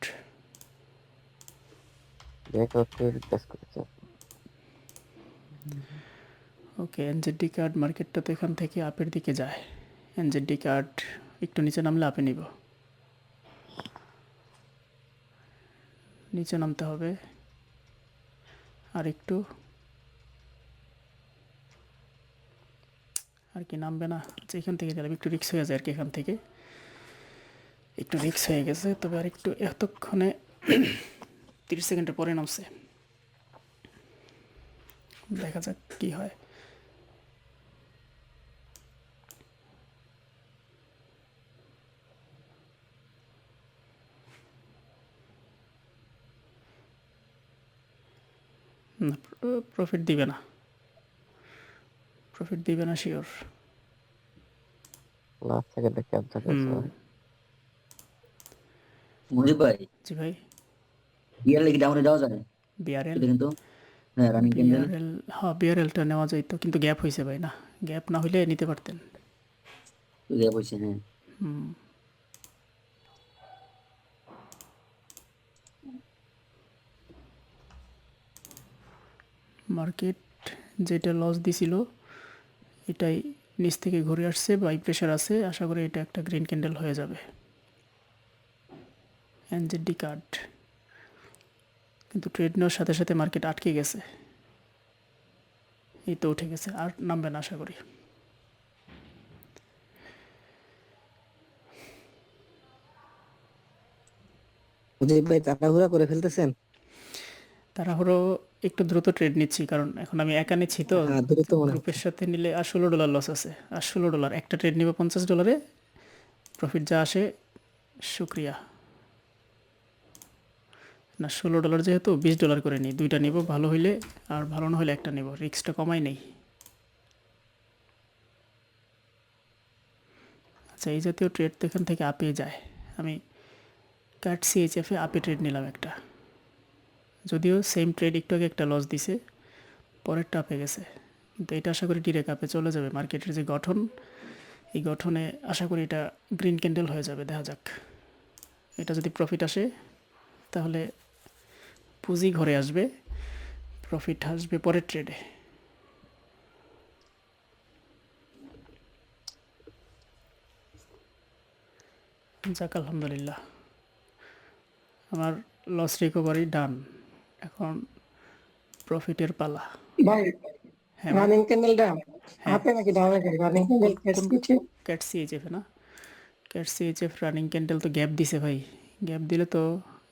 দেখো একটু রিপ্লেস করেছে। ওকে এনজেডি কার্ড মার্কেটটা তো এখান থেকে আপের দিকে যায়, এনজেডি কার্ড একটু নিচে নামলে আপে নিব, নিচে নামতে হবে আর একটু, আর কি নামবে না। আচ্ছা এখান থেকে গেলাম, একটু রিক্স হয়ে যায় আর কি, এখান থেকে একটু রিক্স হয়ে গেছে, তবে আর একটু এতক্ষণে 30 সেকেন্ডের পরে নামছে, দেখা যাক কি হয়। না প্রফিট দিবে না, প্রফিট দিবে না শিওর। লাস্ট সেকেন্ডে ক্যান্সেল হয়েছে ভাই। মুজিব ভাই জি ভাই। বিআর কি ডাউনে যাওয়া যায়? একটু বিআরএল, দেখেন তো। হ্যাঁ রানিং ক্যান্ডেল বিআরএল, হ্যাঁ বিআরএলটা নেওয়া যায় তো, কিন্তু গ্যাপ হয়েছে ভাই, না গ্যাপ না হইলে নিতে পারতেন। গ্যাপ হয়েছে, হ্যাঁ। মার্কেট যেটা লস দিছিল এটাই নিচ থেকে ঘুরে আসছে, বাই প্রেশার আছে, আশা করি এটা একটা গ্রিন ক্যান্ডেল হয়ে যাবে। এনজেডি কার্ড কিন্তু ট্রেড নেওয়ার সাথে সাথে মার্কেট আটকে গেছে, এই তো উঠে গেছে, আর নামবে না আশা করি। মুজিব ভাই তাড়াহুড়া করে ফেলতেছেন। তাড়াহুড়ো একটু দ্রুত ট্রেড নিচ্ছি, কারণ এখন আমি একা নিচ্ছি তো, হ্যাঁ দ্রুত মনে গ্রুপের হচ্ছে। সাথে নিলে আর $16 লস আছে, আর $16 একটা ট্রেড নিবে $50, প্রফিট যা আসে শুক্রিয়া। না $16 যেহেতু $20 করে নিই, দুইটা নিব, ভালো হইলে, আর ভালো না হলে একটা নিব, রিস্কটা কমাই নেই। আচ্ছা এই জাতীয় ট্রেড তো এখান থেকে আপে যায়, আমি কাট সিএইচএফে আপে ট্রেড নিলাম একটা, যদিও সেম ট্রেড একটু আগে একটা লস দিছে, পরেরটা আপে গেছে, কিন্তু এটা আশা করি ডিরেক্ট আপে চলে যাবে। মার্কেটের যে গঠন, এই গঠনে আশা করি এটা গ্রিন ক্যান্ডেল হয়ে যাবে, দেখা যাক। এটা যদি প্রফিট আসে তাহলে পুঁজি ঘরে আসবে, প্রফিট আসবে পরের ট্রেডে। যাক আলহামদুলিল্লাহ, আমার লস রিকভারি ডান, এখন প্রফিটের পালা। ভাই হ্যাঁ ভাই। রানিং ক্যান্ডেলটা হ্যাঁ আপে নাকি ডাউনে যায়? রানিং ক্যান্ডেল কোন পিছে ক্যাট সিএইচএফ না, ক্যাট সিএইচএফ রানিং ক্যান্ডেল তো গ্যাপ দিছে ভাই, গ্যাপ দিলে তো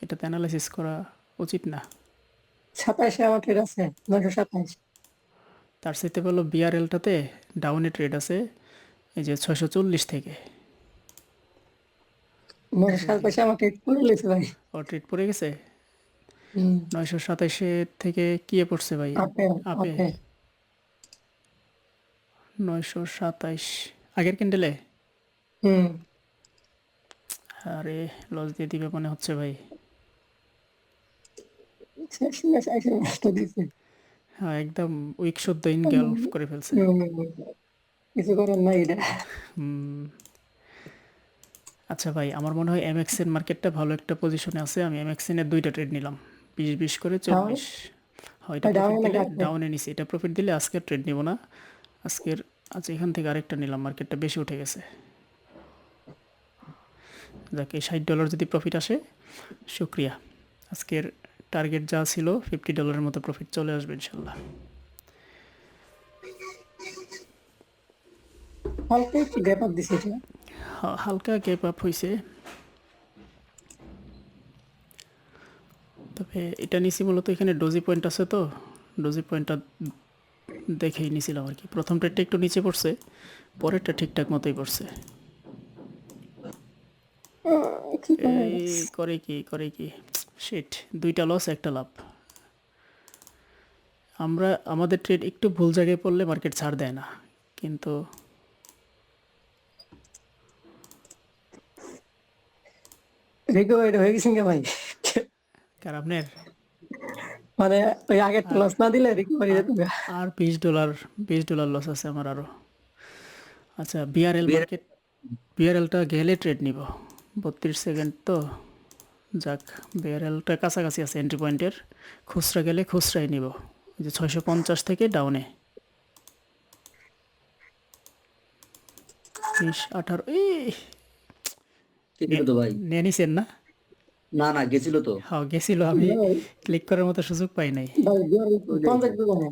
এটাতে অ্যানালাইসিস করা উচিত না। 27 আমার ট্রেড আছে 927। তার সাথে বললো বিআরএলটাতে ডাউনে ট্রেড আছে, এই যে 640 থেকে 927 আমার ট্রেড করে লেছে ভাই। ও ট্রেড পড়ে গেছে। হুম 927 থেকে কি এ পড়ছে ভাই? আপে আপে আপে 927 আগের ক্যান্ডেলে। হুম আরে লস দিয়ে দিবে মনে হচ্ছে ভাই। শেষ শেষ আইসে নষ্ট দিছে। হ্যাঁ একদম উইক শুদ্ধ ইনগলফ করে ফেলছে। কিছু করার নাই এটা। হুম, আচ্ছা ভাই আমার মনে হয় এমএক্সের মার্কেটটা ভালো একটা পজিশনে আছে। আমি এমএক্সেনের দুইটা ট্রেড নিলাম, 20 করে তাও 40। হয় এটা ডাউনে প্রফিট না দিলে কাটবে। ডাউনে নিছি, এটা প্রফিট দিলে আজকের ট্রেড নিব না আজকের। আচ্ছা এখান থেকে আরেকটা নিলাম, মার্কেটটা বেশি উঠে গেছে। যাক এই $60 যদি প্রফিট আসে শুক্রিয়া। আজকের টার্গেট যা ছিল $50 মতো প্রফিট চলে আসবে ইনশাল্লাহ। হালকা একটু গ্যাপ আপ দিছে এটা। হালকা গ্যাপ আপ হয়েছে, তবে এটা নিছি মূলত এখানে ডোজি পয়েন্ট আছে, তো ডোজি পয়েন্টটা দেখেই নিছিলাম আর কি। প্রথম ট্রেডটা একটু নিচে পড়ছে, পরেরটা ঠিকঠাক মতোই পড়ছে। কি করে এই করে কি শিট, দুইটা লস একটা লাভ। আমাদের ট্রেড একটু ভুল জায়গায় পড়লে মার্কেট ছাড় দেয় না, কিন্তু রিকভারি হয়ে গেছেন কে ভাই? কার আপনার মানে ওই আগের লস না দিলে রিকভারি যেত গা। আর $20 লস আছে আমার আরও। আচ্ছা বিআরএল বিয়ের মার্কেট, বিআরএলটা গেলে ট্রেড নিব। 32 সেকেন্ড তো, যাক বিআরএলটা কাছাকাছি আছে এন্ট্রি পয়েন্টের। খুচরা গেলে খুচরাই নিব, ওই যে 650 থেকে ডাউনে 20 18 এই কি ছিল তো ভাই? নিয়ে নিছেন না? না না, গেছিল তো। হ্যাঁ গেছিল, আমি ক্লিক করার মতো সুযোগ পাই নাই। ভাই 50 দোকানে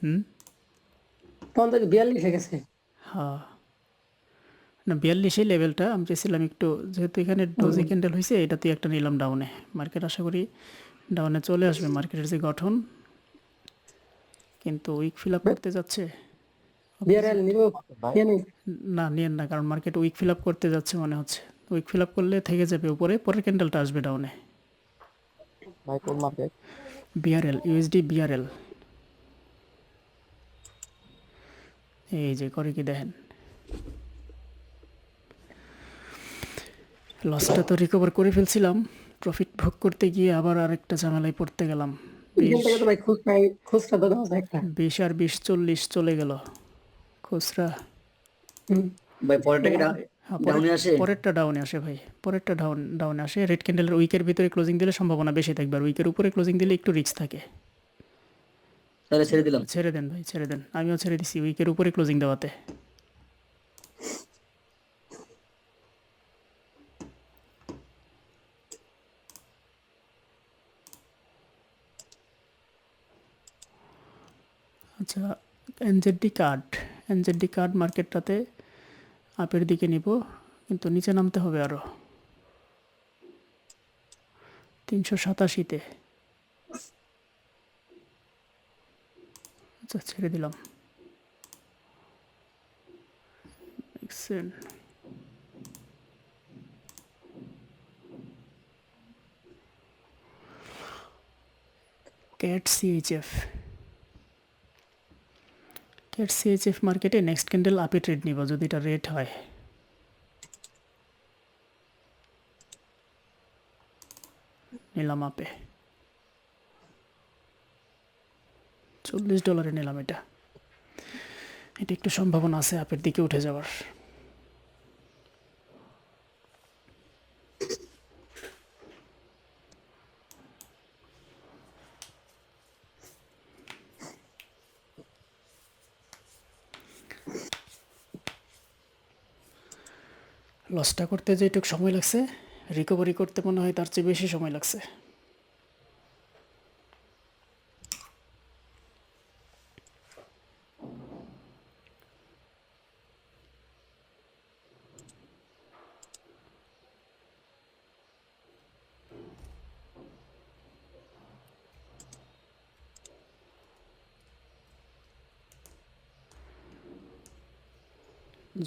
হুম 42 গেছে। হ্যাঁ না 42 লেভেলটা আমি চেয়েছিলাম একটু, যেহেতু এখানে ডোজি ক্যান্ডেল হয়েছে এটাতে একটা নিলাম ডাউনে। মার্কেট আশা করি ডাউনে চলে আসবে, মার্কেটের যে গঠন, কিন্তু উইক ফিল আপ করতে যাচ্ছে। বিআরএল নিব জানি। না নিয়েন না, কারণ মার্কেট উইক ফিল আপ করতে যাচ্ছে মনে হচ্ছে। উইক ফিল আপ করলে থেকে যাবে উপরে, পরের ক্যান্ডেলটা আসবে ডাউনে। ভাই কোন মার্কেট? বিআরএল ইউএসডি বিআরএল, এই যে করে কি দেখেন। লসটা তো রিকভার করে ফেলছিলাম, প্রফিট ভোগ করতে গিয়ে আবার আরেকটা ঝামেলায় পড়তে গেলাম। এখান থেকে তো ভাই খুচরা তো দেওয়া যায় একটা। 20 আর 20 40 চলে গেল খুচরা। হুম। ভাই পরেরটা কি হ্যাঁ ডাউনে আসে? পরেরটা ডাউনে আসে ভাই, পরেরটা ডাউনে আসে। রেড ক্যান্ডেলের উইকের ভিতরে ক্লোজিং দিলে সম্ভাবনা বেশি থাকবে, আর উইকের উপরে ক্লোজিং দিলে একটু রিস্ক থাকে। তাহলে ছেড়ে দিলাম। ছেড়ে দেন ভাই ছেড়ে দেন, আমিও ছেড়ে দিছি উইকের উপরে ক্লোজিং দেওয়াতে। আচ্ছা এনজেডডি কার্ড মার্কেটটাতে আপের দিকে নিব, কিন্তু নিচে নামতে হবে আরও 387-তে। আচ্ছা ছেড়ে দিলাম। ক্যাট সিএইচএফ মার্কেটে নেক্সট ক্যান্ডেল আপে ট্রেড নিব যদি এটা রেট হয়। নিলাম আপে, $40 নিলাম। এটা একটু সম্ভাবনা আছে আপের দিকে উঠে যাওয়ার। লসটা করতে যেটুকু সময় লাগছে, রিকভারি করতে মনে হয় তার চেয়ে বেশি সময় লাগছে।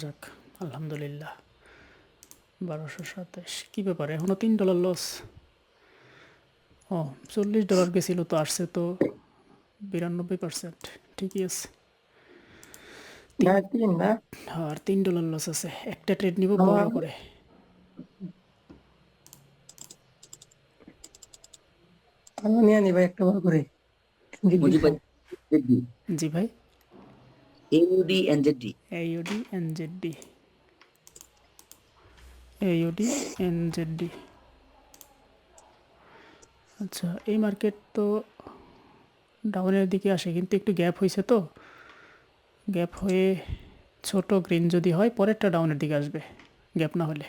যাক আলহামদুলিল্লাহ। 1227 কি ব্যাপার, এখনো $3 লস? ও $40 গেছিল তো, আসছে তো 92%, ঠিকই আছে। ভাই তিন না হ্যাঁ আর $3 লস আছে। একটা ট্রেড নিব বড় করে। আমি নিয়ে নিব একটা বড় করে। মুজিব ভাই জেডডি জি ভাই, AUDNZD। AUD NZD, AUD NZD। আচ্ছা, এই মার্কেট তো ডাউনের দিকে আসে, কিন্তু একটু গ্যাপ হয়েছে, তো গ্যাপ হয়ে ছোট গ্রিন যদি হয় পরেরটা ডাউনের দিকে আসবে, গ্যাপ না হলে।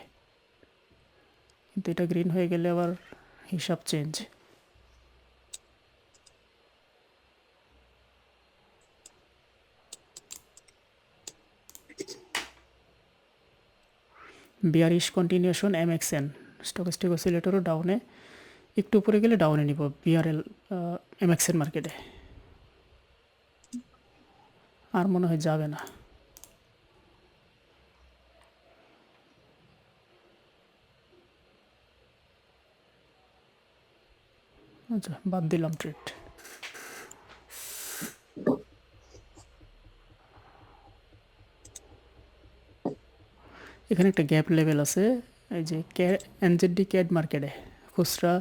কিন্তু এটা গ্রিন হয়ে গেলে আবার হিসাব চেঞ্জ। বিয়ারিশ কন্টিনিউশন MXN, স্টকিস্টিক অসিলেটরও ডাউনে, একটু উপরে গেলে ডাউনে নিব BRL MXN মার্কেটে, আর মনে হয় যাবে না। আচ্ছা, বাদ দিলাম ট্রেড। এখানে একটা গ্যাপ লেভেল আছে, এই যে NZD ক্যাড মার্কেটে খুচরা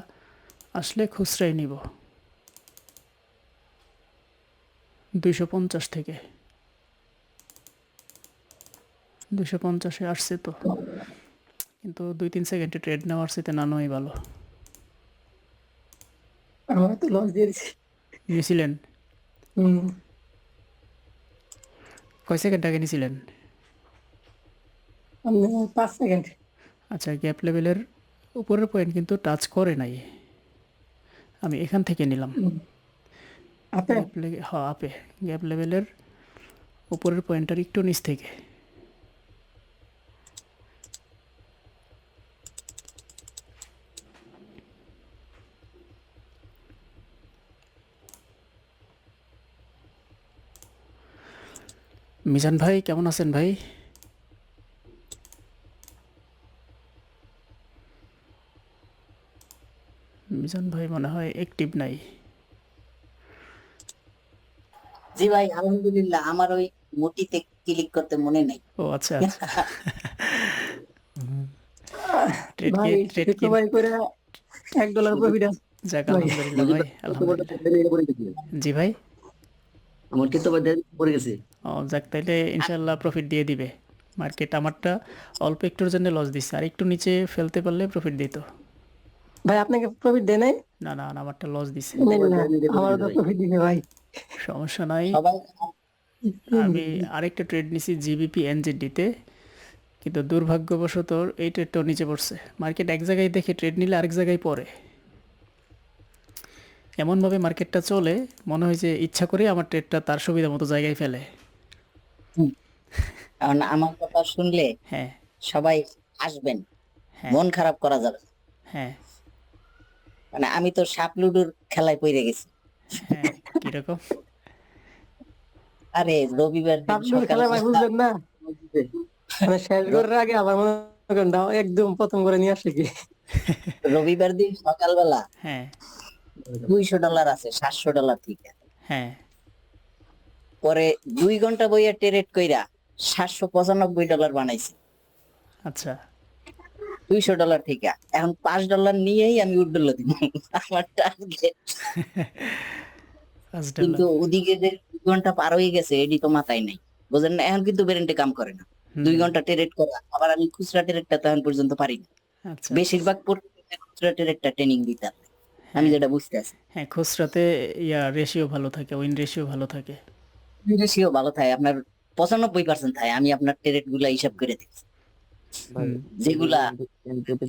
আসলে খুচরাই নিব 250 থেকে। 250-এ আসছে তো, কিন্তু 2-3 সেকেন্ডে ট্রেড নেওয়ার সাথে না নেওয়াই ভালো। আমার তো লস দিয়ে দিছি। নিয়েছিলেন? হুম, কয় সেকেন্ড আগে নিয়েছিলেন? আপনি 5 সেকেন্ড। আচ্ছা, গ্যাপ লেভেলের উপরের পয়েন্ট কিন্তু টাচ করে নাই, আমি এখান থেকে নিলাম। আপে হ্যাঁ, আপে গ্যাপ লেভেলের উপরের পয়েন্টটার একটু নিচ থেকে। মিজান ভাই কেমন আছেন ভাই? মিজান ভাই মনে হয় অ্যাক্টিভ নাই। জি ভাই, আলহামদুলিল্লাহ। আমার ওই মুটিতে ক্লিক করতে মনে নেই। ও আচ্ছা আচ্ছা। ট্রেড ভাই, কি ট্রেড কি? রিকভারি করে $1 প্রফিট আছে যাক, ভাই। আলহামদুলিল্লাহ ভাই, আলহামদুলিল্লাহ। জি ভাই, আমার কিন্তু আবার পড়ে গেছে। ও যাক, তাইলে ইনশাল্লাহ প্রফিট দিয়ে দিবে মার্কেট। আমারটা অল্প একটুর জন্য লস দিচ্ছে, আর একটু নিচে ফেলতে পারলে প্রফিট দিত। ভাই আপনাকে প্রফিট দেয় নাই? না না না, আমারটা লস দিছে। নেন না, আমারও তো প্রফিট দিবে ভাই। সমস্যা নাই। সবাই আমি আরেকটা ট্রেড নিছি GBP NZD-তে, কিন্তু দুর্ভাগ্যবশত এই ট্রেডটাও নিচে পড়ছে। মার্কেট এক জায়গায় দেখে ট্রেড নিলে আরেক জায়গায় পড়ে, এমনভাবে মার্কেটটা চলে মনে হয় যে ইচ্ছা করে আমার ট্রেডটা তার সুবিধা মতো জায়গায় ফেলে। কারণ আমার কথা শুনলে হ্যাঁ সবাই আসবেন, হ্যাঁ মন খারাপ করা যাবে না। হ্যাঁ মানে আমি তো সাপ লুডুর খেলায় পড়ে গেছি। হ্যাঁ, কিরকম? আরে রবিবার দিন আপনার খেলা ভাই সকালবেলা বুঝলেন না, মানে শেষ করার আগে আবার মনে করেন দাও একদম প্রথম করে নিয়ে আসে কি। রবিবার দিন সকালবেলা হ্যাঁ $200 আছে $700 থেকে। হ্যাঁ, পরে 2 ঘন্টা বইয়া ট্রেড কইরা $795 বানাইছি আচ্ছা $200 থেকে। এখন $5 নিয়েই আমি উড্ডল দিব আমার টার্গেট। $5। কিন্তু ওদিকে যে 2 ঘন্টা পার হয়ে গেছে এডি তো মাথায় নাই, বুঝেন না? এখন কিন্তু ব্রেনটে কাম করে না। 2 ঘন্টা ট্রেড করা, আবার আমি খুচরা ট্রেডটা তখন পর্যন্ত পারি না। আচ্ছা বেশিরভাগ খুচরা ট্রেডটা ট্রেনিং দিতে হবে, আমি যেটা বুঝতে আছি। হ্যাঁ, খুচরাতে রেশিও ভালো থাকে, উইন রেশিও ভালো থাকে। রেশিও ভালো থাকে, আপনার 95% থাকে। আমি আপনার ট্রেড গুলা হিসাব করে দেখছি, ভাই যেগুলা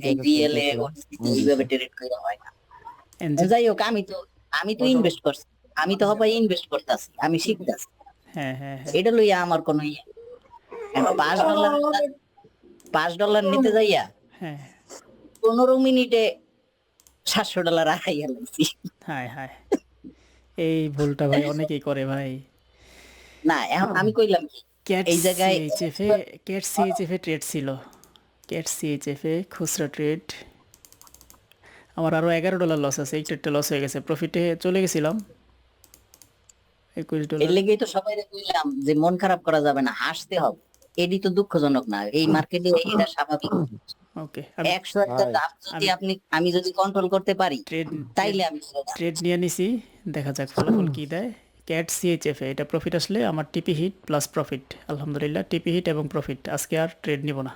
এই ডিএলএ এইভাবে ট্রেড করা হয় না। NZ যাই হোক, আমি তো ইনভেস্ট করছি, আমি তো হবে ইনভেস্ট করতেছি, আমি শিখতেছি। হ্যাঁ হ্যাঁ হ্যাঁ এটা লইয়া আমার কোনো $5 নিতে যাইয়া হ্যাঁ, 15 মিনিটে $700 হারাইয়া লাইছি। হায় হায়, এই ভুলটা ভাই অনেকেই করে ভাই। না, এখন আমি কইলাম কি, ক্যাট এই জায়গায় CHF-এ ট্রেড ছিল, ক্যাট CHF-এ খুচরা ট্রেড। আমার আরো $11 লস আছে, এই ট্রেডটা লস হয়ে গেছে, প্রফিটে চলে গেছিলাম $21। এর লেগেই তো সবাই কইলাম যে মন খারাপ করা যাবে না, হাসতে হবে। এডি তো দুঃখজনক না, এই মার্কেটে এটা স্বাভাবিক। ওকে, 100 একটা দাম যদি আমি যদি কন্ট্রোল করতে পারি ট্রেড তাইলে আমি ট্রেড নিয়ে নিছি, দেখা যাক ফলাফল কি দেয়। ক্যাট সিএইচএফ এ এটা প্রফিট আসলে আমার টিপি হিট প্লাস প্রফিট, আলহামদুলিল্লাহ টিপি হিট এবং প্রফিট। আজকে আর ট্রেড নিব না।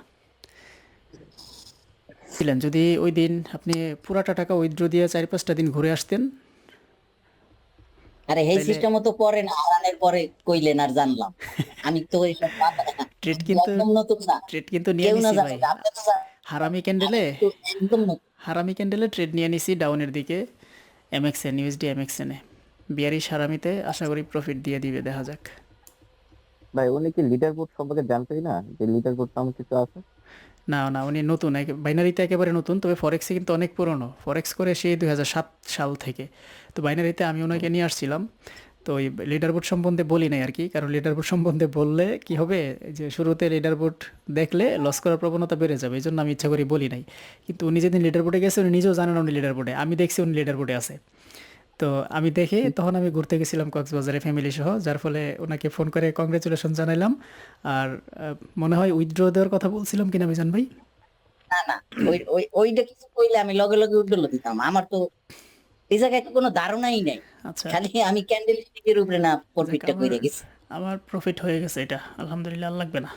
ছিলেন যদি ওই দিন আপনি পুরাটা টাকা উইথড্র দিয়ে 4-5টা দিন ঘুরে আসতেন, আরে এই সিস্টেমও তো পরে না, হারানোর পরে কইলেন আর জানলাম। আমি তো এইসব ট্রেড কিন্তু একদম নতুন না, ট্রেড কিন্তু নিয়ে কেউ না নিছি জানে, ভাই। আপনি তো জানেন, হারামি ক্যান্ডেলে তো একদম নতুন। ট্রেড নিয়ে নিছি ডাউনের দিকে এমএক্সএন ইউএসডি এমএক্সএনে। বিয়ারিশ হারামিতে আশা করি প্রফিট দিয়ে দিবে, দেখা যাক। ভাই উনি কি লিডার বোর্ড সম্পর্কে জানতোই না যে লিডার বোর্ড নামে কিছু আছে? না না, উনি নতুন, বাইনারিতে একেবারে নতুন, তবে ফরেক্সে কিন্তু অনেক পুরনো। ফরেক্স করে সেই 2007 সাল থেকে। তো বাইনারিতে আমি ওনাকে নিয়ে আসছিলাম। তো ওই লিডার বোর্ড সম্বন্ধে বলি নাই আর কি, কারণ লিডার বোর্ড সম্বন্ধে বললে কি হবে, যে শুরুতে লিডার বোর্ড দেখলে লস করার প্রবণতা বেড়ে যাবে, এই জন্য আমি ইচ্ছা করি বলি নাই। কিন্তু উনি যেদিন লিডার বোর্ডে গেছে উনি নিজেও জানেন উনি লিডার বোর্ডে, আমি দেখছি উনি লিডার বোর্ডে আছে। তো আমি দেখে তখন আমি ঘুরতে গেছিলাম কক্সবাজারে ফ্যামিলি সহ, যার ফলে ওনাকে ফোন করে কংগ্রেচুলেশন জানাইলাম। আর মনে হয় উইথড্র দেওয়ার কথা বলছিলাম কিনা মিজান ভাই। না না, ওইটা কিছু কইলে আমি লগে লগে উঠল দিতাম। আমার তো এই জায়গায় তো কোনো ধারণাই নাই, আচ্ছা, খালি আমি ক্যান্ডেল স্টিকের উপরে না প্রফিটটা কইরা গেছি। আমার প্রফিট হয়ে গেছে এটা, আলহামদুলিল্লাহ, আর লাগবে না।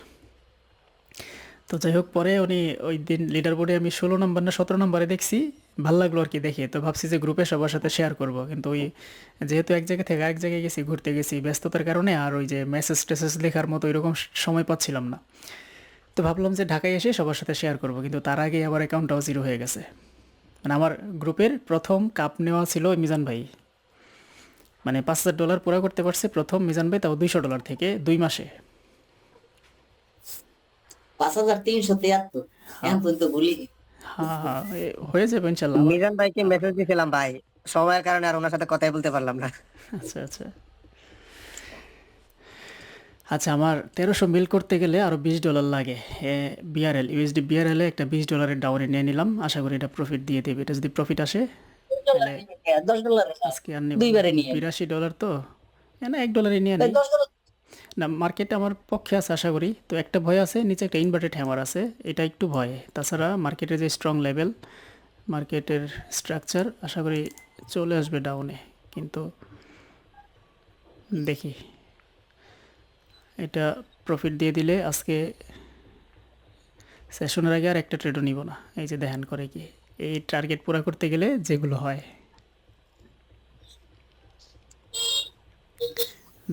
তো যাই হোক, পরে উনি ওই দিন লিডার বোর্ডে আমি 16 নম্বর না 17 নম্বরে দেখছি, ভাল লাগলো আর কি দেখে। তো ভাবছি যে গ্রুপে সবার সাথে শেয়ার করব, কিন্তু ওই যেহেতু এক জায়গা থেকে আরেক জায়গায় গেছি, ঘুরতে গেছি ব্যস্ততার কারণে, আর ওই যে মেসেজ টেসেজ লেখার মতো এরকম সময় পাচ্ছিলাম না। তো ভাবলাম যে ঢাকায় এসে সবার সাথে শেয়ার করব, কিন্তু তার আগে আবার অ্যাকাউন্টটাও জিরো হয়ে গেছে। মানে আমার গ্রুপের প্রথম কাপ নেওয়া ছিল ওই মিজান ভাই, মানে $5,000 পুরা করতে পারছে প্রথম মিজান ভাই, তাও $200 থেকে 2 মাসে। 5373 এখন পর্যন্ত ভুলি। হ্যাঁ হ্যাঁ, হয়ে যাবে ইনশাল্লাহ। মিজান ভাইকে মেসেজ দিয়েছিলাম ভাই, সময়ের কারণে আর ওনার সাথে কথাই বলতে পারলাম না। আচ্ছা আচ্ছা আচ্ছা, আমার 1300 মিল করতে গেলে আরও $20 লাগে। বিআরএল ইউএসডি বিআরএলে একটা $20 ডাউনে নিয়ে নিলাম, আশা করি এটা প্রফিট দিয়ে দেবে। এটা যদি প্রফিট আসে তাহলে $10 আজকে আর নেব দুইবারে নিয়ে $82 তো, না $1 নিয়ে নেই। $10 না, মার্কেটে আমার পক্ষে আছে আশা করি। তো একটা ভয় আছে, নিচে একটা ইনভার্টেড হ্যামার আছে, এটা একটু ভয়। তাছাড়া মার্কেটের যে স্ট্রং লেভেল, মার্কেটের স্ট্রাকচার আশা করি চলে আসবে ডাউনে, কিন্তু দেখি। এটা প্রফিট দিয়ে দিলে আজকে সেশনের আগে আর একটা ট্রেডও নিব না। এই যে দেখেন করে কি, এই টার্গেট পুরা করতে গেলে যেগুলো হয়।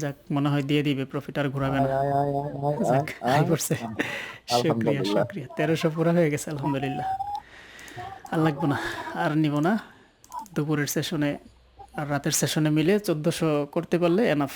যাক, মনে হয় দিয়ে দিবে প্রফিট, আর ঘোরাবে না। যাক, হাই করছে, শুক্রিয়া শুক্রিয়া। 1300 পুরা হয়ে গেছে, আলহামদুলিল্লাহ। আর লাগবো না, আর নিব না। দুপুরের সেশনে আর রাতের সেশনে মিলে 1400 করতে পারলে এনাফ।